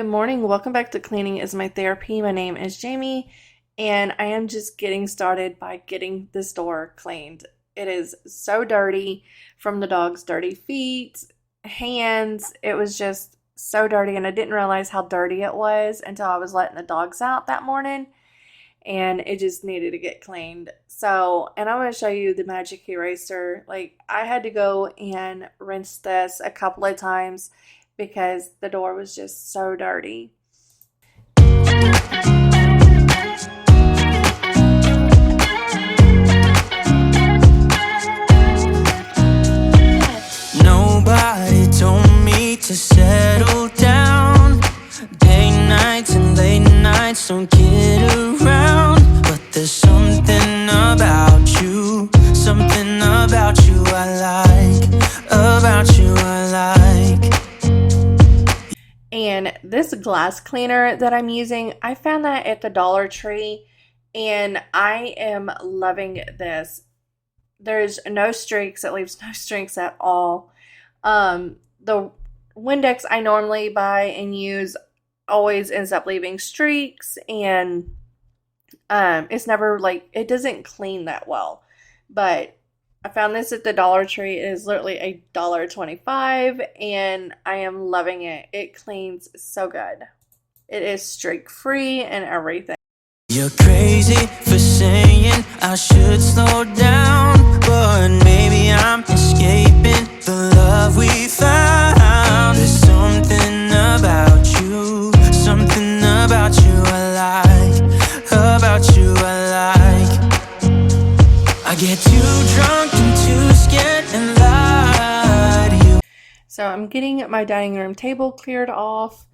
morning. Welcome back to Cleaning is My Therapy. My name is Jamie, and I am just getting started by getting this door cleaned. It is so dirty from the dog's dirty feet, hands. It was just so dirty, and I didn't realize how dirty it was until I was letting the dogs out that morning, and it just needed to get cleaned. So, and I'm going to show you the magic eraser. Like, I had to go and rinse this a couple of times because the door was just so dirty. Nobody told me to settle down. Day nights and late nights don't get around. But there's something about you I like, about you I like. And this glass cleaner that I'm using, I found that at the Dollar Tree, and I am loving this. There's no streaks. It leaves no streaks at all. The Windex I normally buy and use always ends up leaving streaks, and it's never like, it doesn't clean that well. But I found this at the Dollar Tree. It is literally $1.25, and I am loving it. It cleans so good. It is streak free and everything. You're crazy for saying I should slow down, but maybe I'm escaping the love we found. There's something about you I like, about you I like. I get too drunk and too scared and lie to you. So I'm getting my dining room table cleared off.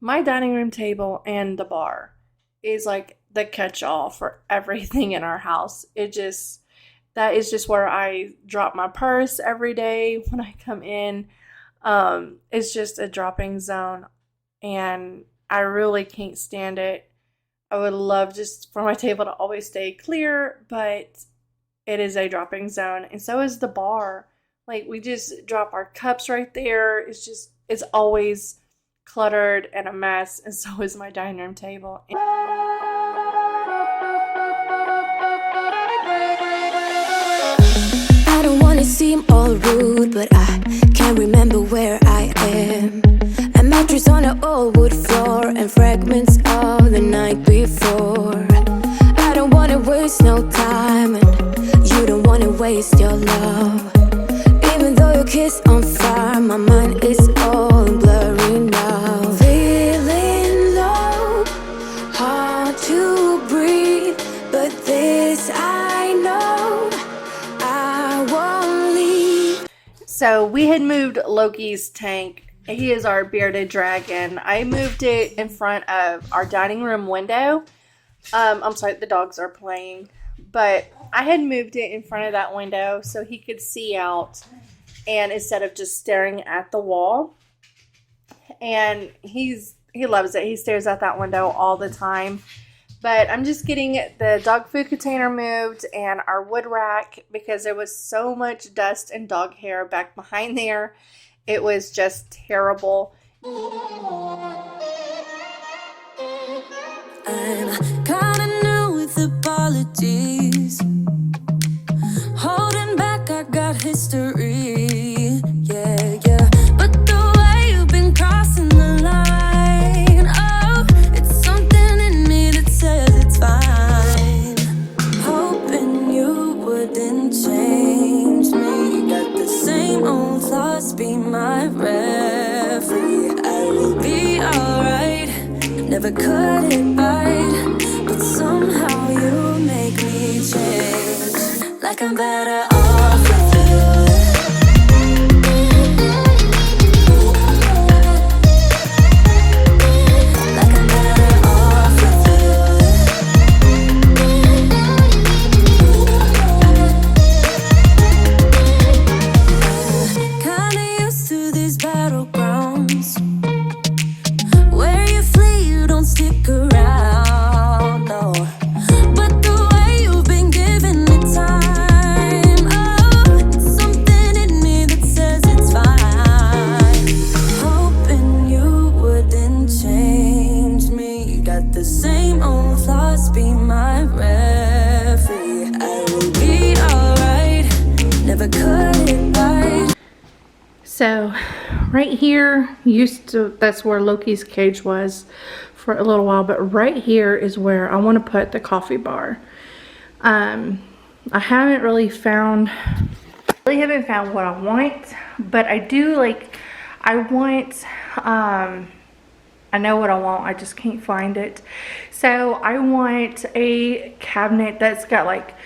My dining room table and the bar is like the catch-all for everything in our house. That is just where I drop my purse every day when I come in. It's just a dropping zone, and I really can't stand it. I would love just for my table to always stay clear, but it is a dropping zone, and so is the bar. Like, we just drop our cups right there. It's always cluttered and a mess, and so is my dining room table. I don't wanna seem all rude, but I can't remember where I am. A mattress on an old wood floor and fragments of the night before. I don't wanna waste no time, and you don't wanna waste your love. Even though your kiss on fire, my mind is all blurry now. Feeling low, hard to breathe, but this I know, I won't leave. So we had moved Loki's tank. He is our bearded dragon. I moved it in front of our dining room window. I'm sorry, the dogs are playing. But I had moved it in front of that window so he could see out, and instead of just staring at the wall. And he loves it. He stares at that window all the time. But I'm just getting the dog food container moved and our wood rack because there was so much dust and dog hair back behind there. It was just terrible. I'm kinda new with apologies. Holding back, I got history. Yeah. But the way you've been crossing the line, oh, it's something in me that says it's fine. Hoping you wouldn't change me. Got the same old thoughts, be my referee. I will be alright. Never cut it right, but somehow you make me change. Like I'm better off with you. Like I'm better off with you. Kinda used to these battlegrounds where you flee, you don't stick around, no. But the way you've been giving me time, oh, it's So right here that's where Loki's cage was for a little while, but right here is where I want to put the coffee bar. I haven't really found what I want, but I do like, I want, I know what I want, I just can't find it. So I want a cabinet that's got like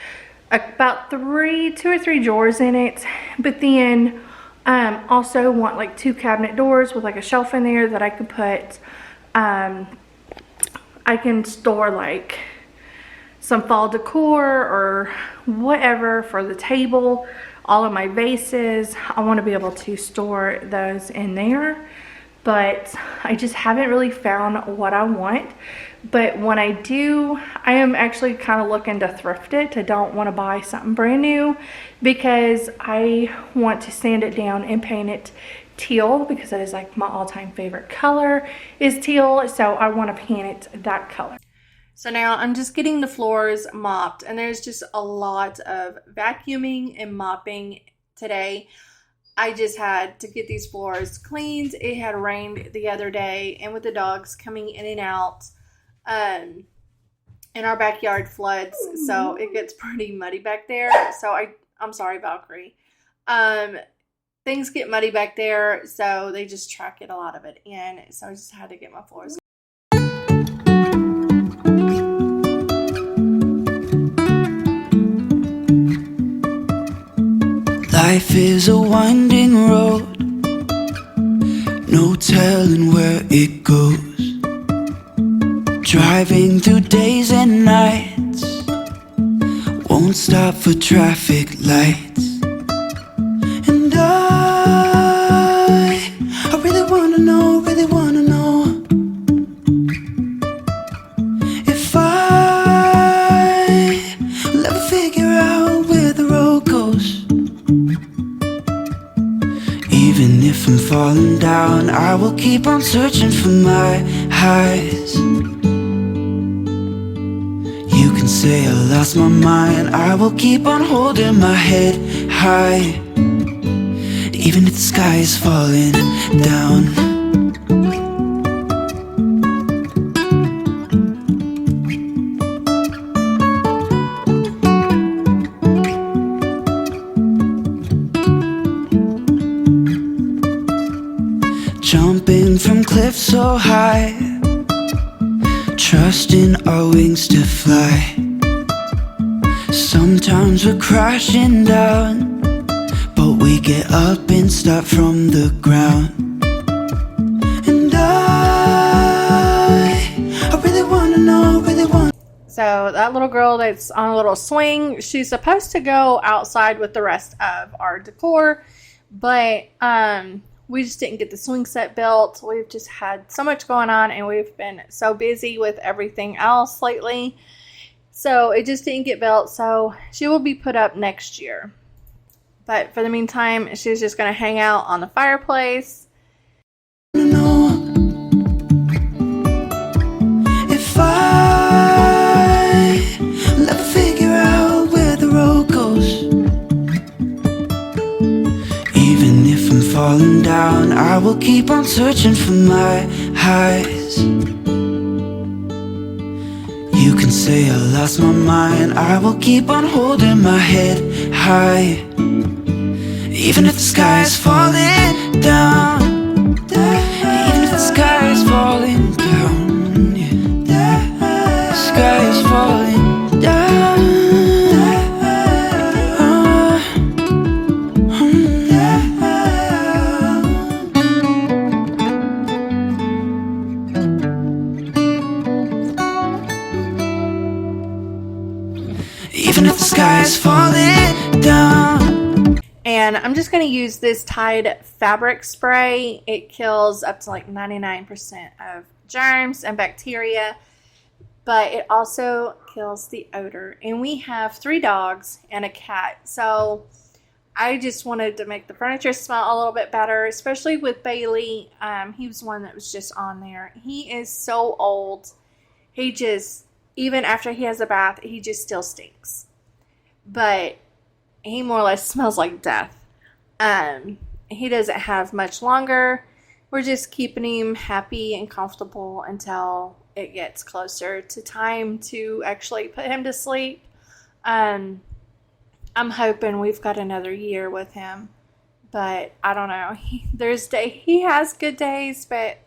about two or three drawers in it, but then also want like 2 cabinet doors with like a shelf in there that I could put, I can store like some fall decor or whatever for the table, all of my vases. I want to be able to store those in there, but I just haven't really found what I want. But when I do, I am actually kind of looking to thrift it. I don't want to buy something brand new because I want to sand it down and paint it teal, because that is like my all-time favorite color is teal. So I want to paint it that color. So now I'm just getting the floors mopped, and there's just a lot of vacuuming and mopping today. I just had to get these floors cleaned. It had rained the other day, and with the dogs coming in and out, and our backyard floods, so it gets pretty muddy back there. So I'm sorry, Valkyrie. Things get muddy back there, so they just track it, a lot of it in. So I just had to get my floors. Life is a winding road, no telling where it goes. Driving through days and nights, won't stop for traffic lights. And I really wanna know if will ever figure out where the road goes. Even if I'm falling down, I will keep on searching for my highs. You can say I lost my mind, I will keep on holding my head high. Even if the sky is falling down. Jumping from cliffs so high, trusting our wings to fly. Sometimes we're crashing down, but we get up and start from the ground. And I really wanna know, So that little girl that's on a little swing, she's supposed to go outside with the rest of our decor, but we just didn't get the swing set built. We've just had so much going on, and we've been so busy with everything else lately. So it just didn't get built. So she will be put up next year. But for the meantime, she's just going to hang out on the fireplace. If I'll ever figure out where the road goes. Even if I'm falling down, I will keep on searching for my highs. You can say I lost my mind, I will keep on holding my head high. Even if the sky is falling down, even if the sky is falling down, yeah. The sky is falling down. Even if the sky is falling down. And I'm just going to use this Tide fabric spray. It kills up to like 99% of germs and bacteria, but it also kills the odor. And we have 3 dogs and a cat, so I just wanted to make the furniture smell a little bit better, especially with Bailey. He was one that was just on there. He is so old. He just, even after he has a bath, he just still stinks. But he more or less smells like death. he doesn't have much longer. We're just keeping him happy and comfortable until it gets closer to time to actually put him to sleep. Um, I'm hoping we've got another year with him, but I don't know. He has good days, but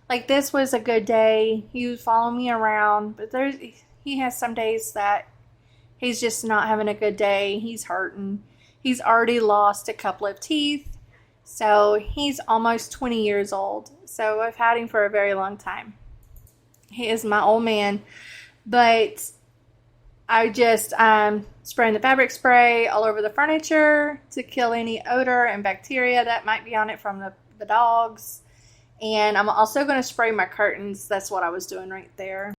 like this was a good day. He was following me around, but he has some days that he's just not having a good day. He's hurting. He's already lost a couple of teeth. So he's almost 20 years old. So I've had him for a very long time. He is my old man. But I just spraying the fabric spray all over the furniture to kill any odor and bacteria that might be on it from the dogs. And I'm also going to spray my curtains. That's what I was doing right there.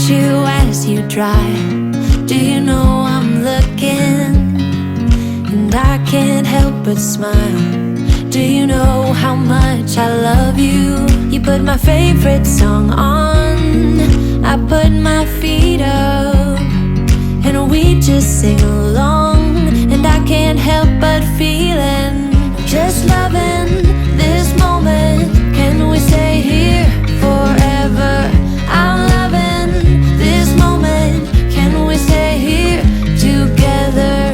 You as you drive, do you know I'm looking? And I can't help but smile. Do you know how much I love you? You put my favorite song on, I put my feet up, and we just sing along. And I can't help but feeling, just loving this moment. Can we stay here forever? I'm loving this moment. Can we stay here together?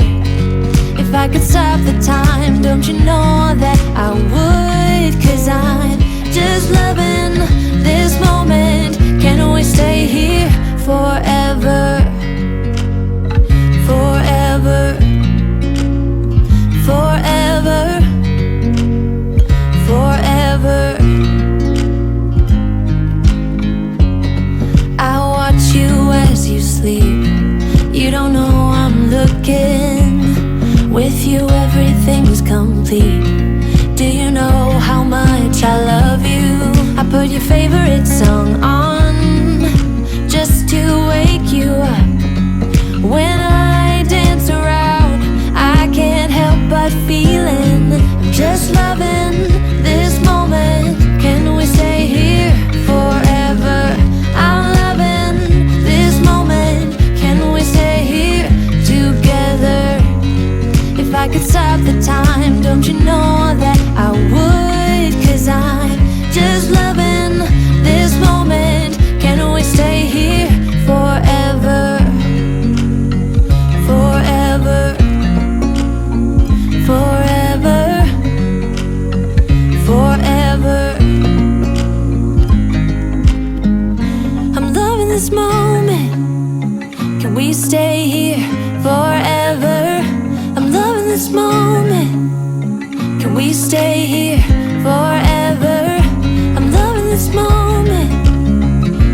If I could stop the time, don't you know that I would? 'Cause I'm just loving this moment. Can we stay here forever? Forever. Forever. Forever. I watch you as you sleep. You don't know I'm looking. With you everything's complete. Do you know how much I love you? I put your favorite song on just to wake you up. When I dance around, I can't help but feeling, just loving this moment. Can we stay here forever? I'm loving this moment. Can we stay here together? If I could stop the time, don't you know that I would? 'Cause I'm just loving this moment. Can we stay here forever? Forever. Forever. Forever. I'm loving this moment. Can we stay here forever? I'm loving this moment. Can we stay here forever? I'm loving this moment.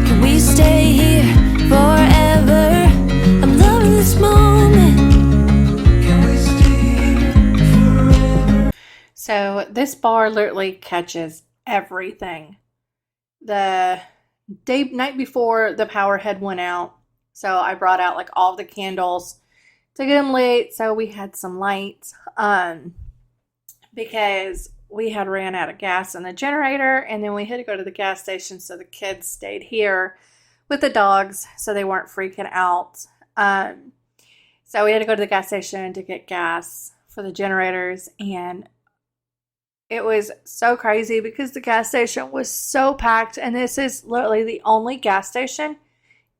Can we stay here forever? I'm loving this moment. Can we stay here forever? So this bar literally catches everything. The night before the power had went out, so I brought out like all the candles to get them lit, so we had some lights, because we had ran out of gas in the generator, and then we had to go to the gas station, so the kids stayed here with the dogs so they weren't freaking out. So we had to go to the gas station to get gas for the generators, and it was so crazy because the gas station was so packed, and this is literally the only gas station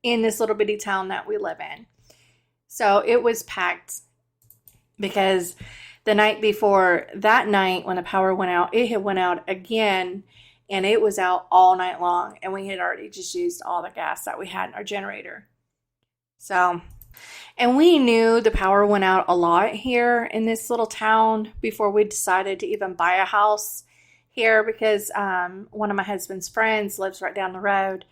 in this little bitty town that we live in. So it was packed because the night before that night when the power went out, it had went out again, and it was out all night long, and we had already just used all the gas that we had in our generator. So, and we knew the power went out a lot here in this little town before we decided to even buy a house here, because one of my husband's friends lives right down the road,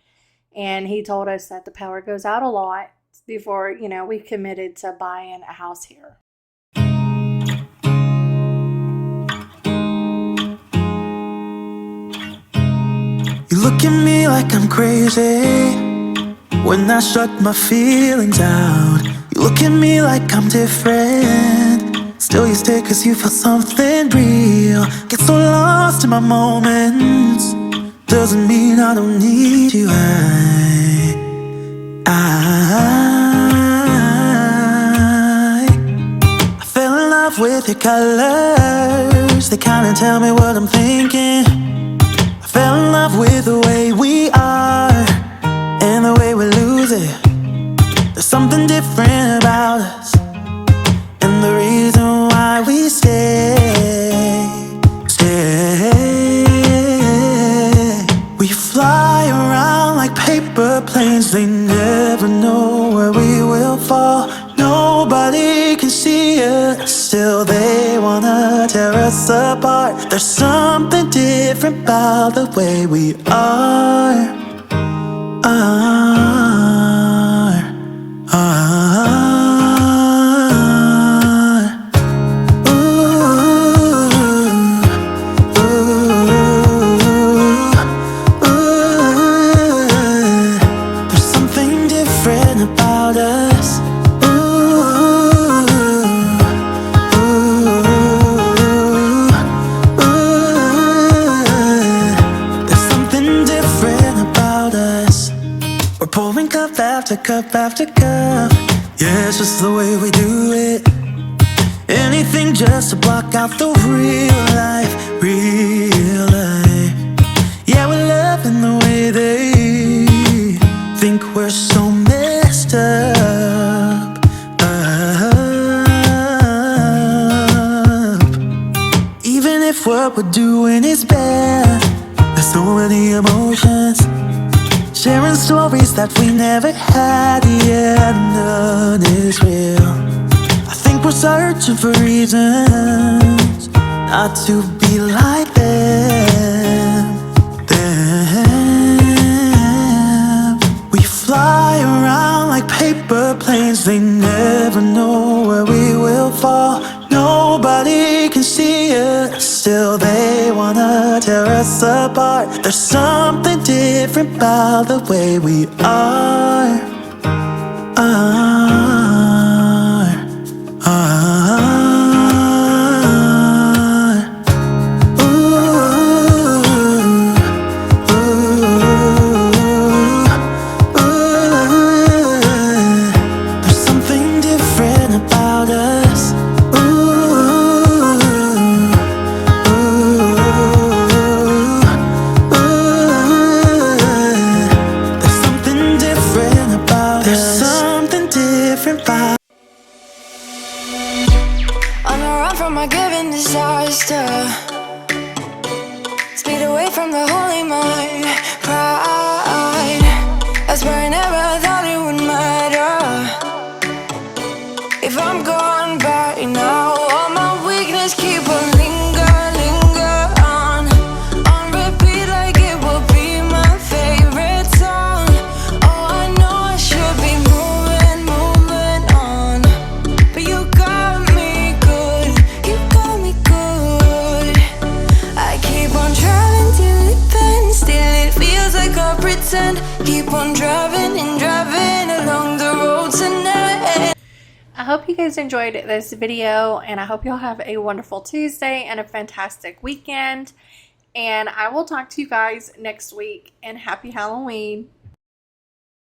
and he told us that the power goes out a lot before, we committed to buying a house here. You look at me like I'm crazy when I shut my feelings out. You look at me like I'm different. Still you stay cause you feel something real. Get so lost in my moments. Doesn't mean I don't need you. I fell in love with your colors. They kinda tell me what I'm thinking. I fell in love with the way we are and the way we lose it. There's something different about us, and the reason why we stay. We fly around like paper planes. They never know where we will fall. Nobody can see us, still they wanna tear us apart. There's something different about the way we are. There's something different about us. There's something different about us. We're pouring cup after cup after cup. Yeah, it's just the way we do it. Anything just to block out the real life, real life. Yeah, we're loving the way they think we're so messed up. Even if what we're doing is bad, there's so many emotions. Sharing stories that we never had, yeah, none is real. I think we're searching for reasons not to be like them. We fly around like paper planes. They never know where we will fall. Nobody can see us, still they wanna tear us apart. There's something different about the way we are. There's something different about us. There's something different about us. There's something different about. On a run from my given disaster, speed away from the holy mind. Pride, I swear I never thought it would matter if I'm gone by now. All my weakness keep on linger on repeat like it will be my favorite song. Oh, I know I should be moving on, but you got me good, you got me good. I keep on driving till it bends, still it feels like I pretend. Keep on driving and driving along the road tonight. I hope you guys enjoyed this video, and I hope you'll have a wonderful Tuesday and a fantastic weekend. And I will talk to you guys next week, and happy Halloween.